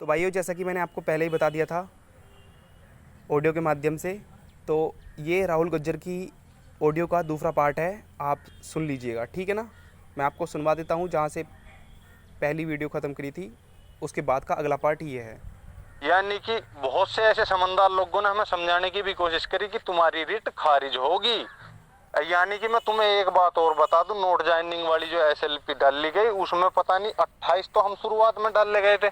तो भाइयों, जैसा कि मैंने आपको पहले ही बता दिया था ऑडियो के माध्यम से, तो ये राहुल गुर्जर की ऑडियो का दूसरा पार्ट है। आप सुन लीजिएगा, ठीक है ना। मैं आपको सुनवा देता हूँ जहाँ से पहली वीडियो ख़त्म करी थी, उसके बाद का अगला पार्ट ये है। यानी कि बहुत से ऐसे समझदार लोगों ने हमें समझाने की भी कोशिश करी कि तुम्हारी रिट खारिज होगी। यानी कि मैं तुम्हें एक बात और बता दूं, नोट ज्वाइनिंग वाली जो एसएलपी डाली गई उसमें पता नहीं 28 तो हम शुरुआत में डाले गए थे,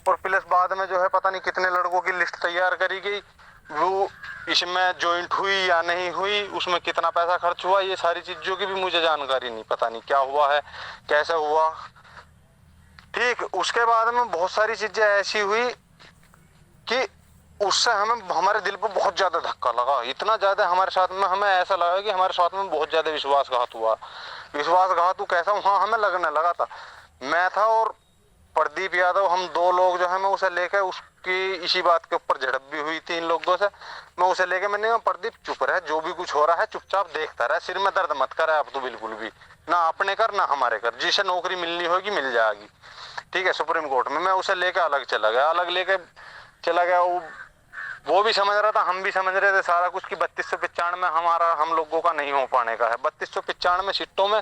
और प्लस बाद में जो है पता नहीं कितने लड़कों की लिस्ट तैयार करी गई, वो इसमें ज्वाइंट हुई या नहीं हुई, उसमें कितना पैसा खर्च हुआ, ये सारी चीजों की भी मुझे जानकारी नहीं, पता नहीं क्या हुआ है, कैसे हुआ। ठीक, उसके बाद में बहुत सारी चीजें ऐसी हुई कि उससे हमें हमारे दिल पर बहुत ज्यादा धक्का लगा, इतना ज्यादा हमारे साथ में, हमें ऐसा लगा कि हमारे साथ में बहुत ज्यादा विश्वासघात हुआ। विश्वासघात कैसा, हाँ हमें लगने लगा था, मैं था और प्रदीप यादव, हम दो लोग जो है, मैं उसे लेकर, उसकी इसी बात के ऊपर झड़प भी हुई थी इन लोगों से, मैं उसे लेके मैंने कहा प्रदीप चुप रहे, जो भी कुछ हो रहा है चुपचाप देखता रहे, सिर में दर्द मत कर अब तो बिल्कुल भी, ना अपने कर ना हमारे कर, जिसे नौकरी मिलनी होगी मिल जाएगी, ठीक है। सुप्रीम कोर्ट में मैं उसे लेकर अलग चला गया, अलग लेके चला गया, वो भी समझ रहा था, हम भी समझ रहे थे सारा कुछ कि 3295 हमारा, हम लोगों का नहीं हो पाने का है। 3295 सीटों में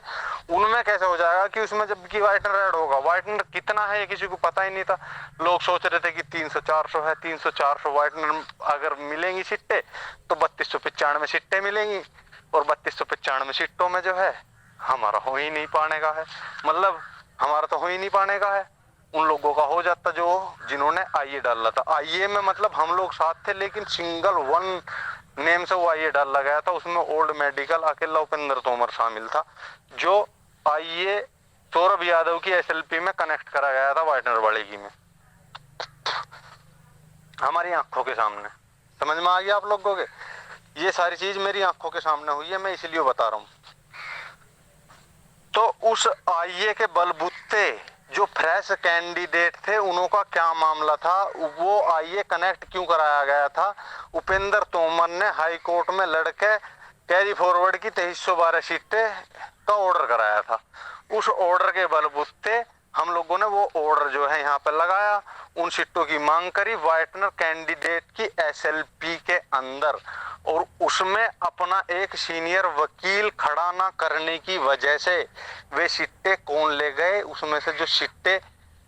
उनमें कैसे हो जाएगा कि उसमें जबकि वाइटनर ऐड होगा, वाइटनर कितना है ये किसी को पता ही नहीं था। लोग सोच रहे थे कि 300-400 है, 300-400 वाइटनर अगर मिलेंगी सीटें तो 3295 सीटें मिलेंगी, और 3295 सीटों में जो है हमारा हो ही नहीं पाने का है, मतलब हमारा तो हो ही नहीं पाने का है, उन लोगों का हो जाता जो जिन्होंने आईए डाला था। आईए में मतलब हम लोग साथ थे, लेकिन सिंगल वन नेम से वो आईए डाला गया था, उसमें ओल्ड मेडिकल अकेला उपेंद्र तोमर शामिल था, जो आईए सौरभ यादव की एसएलपी में कनेक्ट करा गया था वाइटनर वाले की में, हमारी आंखों के सामने। समझ में आ गया आप लोगों के, ये सारी चीज मेरी आंखों के सामने हुई है, मैं इसलिए बता रहा हूं। तो उस आईए के बलबूते जो फ्रेश कैंडिडेट थे उनका क्या मामला था, वो आईए कनेक्ट क्यों कराया गया था। उपेंद्र तोमर ने हाई कोर्ट में लड़के कैरी फॉरवर्ड की 2312 सीटें का ऑर्डर कराया था, उस ऑर्डर के बलबूते हम लोगों ने वो ऑर्डर जो है यहाँ पे लगाया, उन सीटों की मांग करी वाइटनर कैंडिडेट की एसएलपी के अंदर, और उसमें अपना एक सीनियर वकील खड़ा ना करने की वजह से वे सीटें कौन ले गए, उसमें से जो सीटें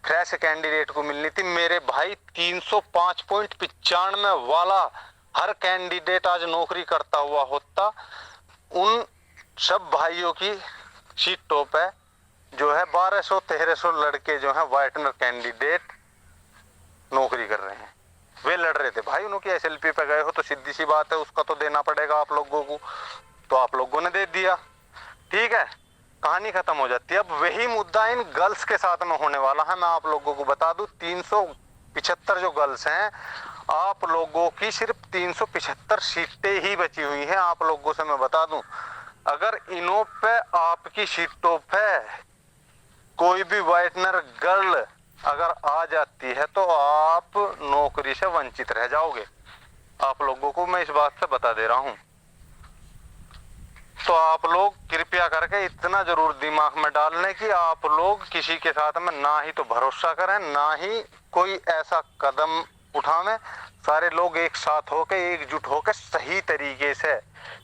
फ्रेश कैंडिडेट को मिलनी थी, मेरे भाई 305.95 वाला हर कैंडिडेट आज नौकरी करता हुआ होता, उन सब भाइयों की सीटों पे जो है 1200-1300 लड़के जो है वाइटनर कैंडिडेट नौकरी कर रहे हैं, वे लड़ रहे थे भाई, उनकी एसएलपी पे गए हो तो सीधी सी बात है उसका तो देना पड़ेगा आप लोगों को, तो आप लोगों ने दे दिया, ठीक है, कहानी खत्म हो जाती है। अब वही मुद्दा इन गर्ल्स के साथ में होने वाला है, मैं आप लोगों को बता दूं 375 जो गर्ल्स हैं, आप लोगों की सिर्फ 375 सीटें ही बची हुई हैं। आप लोगों से मैं बता दूं, अगर इनों पे आपकी सीटों पे कोई भी वाइटनर गर्ल अगर आ जाती है तो आप नौकरी से वंचित रह जाओगे, आप लोगों को मैं इस बात से बता दे रहा हूं। तो आप लोग कृपया करके इतना जरूर दिमाग में डाल लें कि आप लोग किसी के साथ में ना ही तो भरोसा करें, ना ही कोई ऐसा कदम उठावें। सारे लोग एक साथ होकर, एकजुट होकर, सही तरीके से,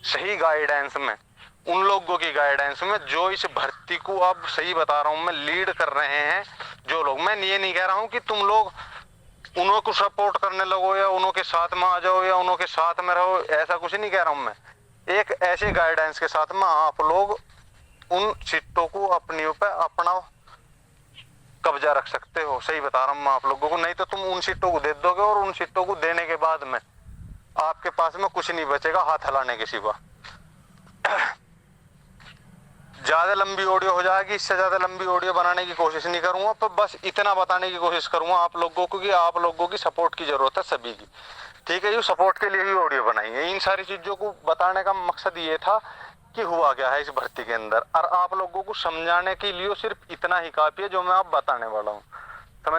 सही गाइडेंस में, उन लोगों की गाइडेंस में जो इस भर्ती को, अब सही बता रहा हूं मैं, लीड कर रहे हैं जो लोग। मैं ये नहीं कह रहा हूं कि तुम लोग उनको सपोर्ट करने लगो या उनके साथ में आ जाओ या उनके साथ में रहो, ऐसा कुछ नहीं कह रहा हूं मैं। एक ऐसे गाइडेंस के साथ में आप लोग उन सीटों को अपनी ऊपर अपना कब्जा रख सकते हो, सही बता रहा हूं मैं आप लोगों को। नहीं तो तुम उन सीटों को दे दोगे और उन सीटों को देने के बाद में आपके पास में कुछ नहीं बचेगा हाथ हिलाने के सिवा। ज्यादा लंबी ऑडियो हो जाएगी, इससे ज्यादा लंबी ऑडियो बनाने की कोशिश नहीं करूंगा, पर बस इतना बताने की कोशिश करूंगा आप लोगों को कि आप लोगों की सपोर्ट की जरूरत है सभी की, ठीक है। ये सपोर्ट के लिए ही ऑडियो बनाई है, इन सारी चीजों को बताने का मकसद ये था कि हुआ क्या है इस भर्ती के अंदर, और आप लोगों को समझाने के लिए सिर्फ इतना ही काफी है जो मैं आप बताने वाला हूँ।